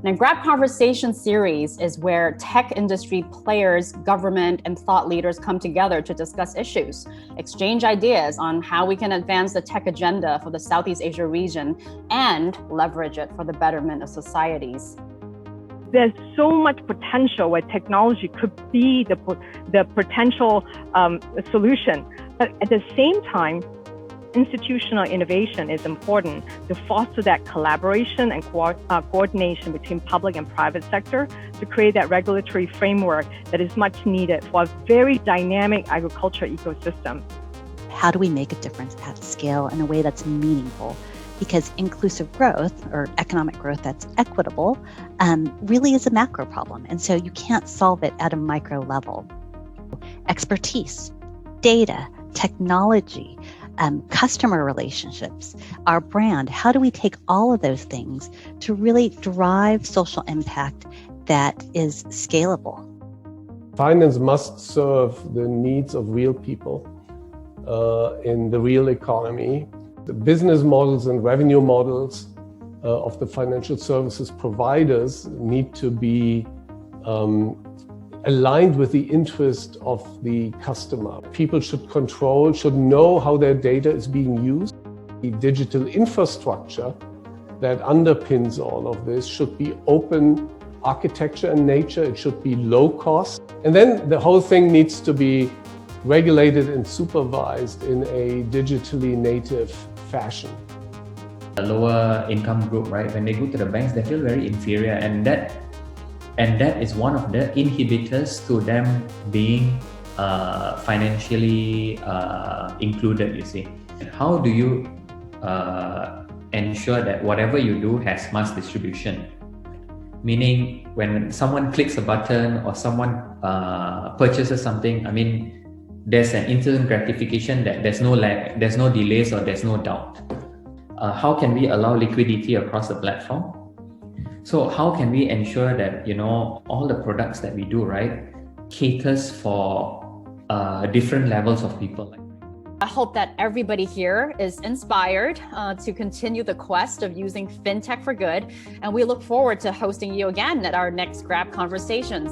Now, Grab Conversation series is where tech industry players, government, and thought leaders come together to discuss issues, exchange ideas on how we can advance the tech agenda for the Southeast Asia region and leverage it for the betterment of societies. There's so much potential where technology could be the potential solution. But at the same time, institutional innovation is important to foster that collaboration and coordination between public and private sector to create that regulatory framework that is much needed for a very dynamic agriculture ecosystem. How do we make a difference at scale in a way that's meaningful? Because inclusive growth or economic growth that's equitable really is a macro problem. And so you can't solve it at a micro level. Expertise, data, technology, customer relationships, our brand, how do we take all of those things to really drive social impact that is scalable? Finance must serve the needs of real people in the real economy. The business models and revenue models of the financial services providers need to be aligned with the interest of the customer. People should know how their data is being used. The digital infrastructure that underpins all of this should be open architecture in nature. It should be low cost. And then the whole thing needs to be regulated and supervised in a digitally native fashion. A lower income group, right? When they go to the banks, they feel very inferior, and that is one of the inhibitors to them being financially included, you see. How do you ensure that whatever you do has mass distribution? Meaning when someone clicks a button or someone purchases something, I mean, there's an instant gratification that there's no lag, there's no delays, or there's no doubt. How can we allow liquidity across the platform? So how can we ensure that, all the products that we do, right, caters for different levels of people? I hope that everybody here is inspired to continue the quest of using fintech for good. And we look forward to hosting you again at our next Grab Conversations.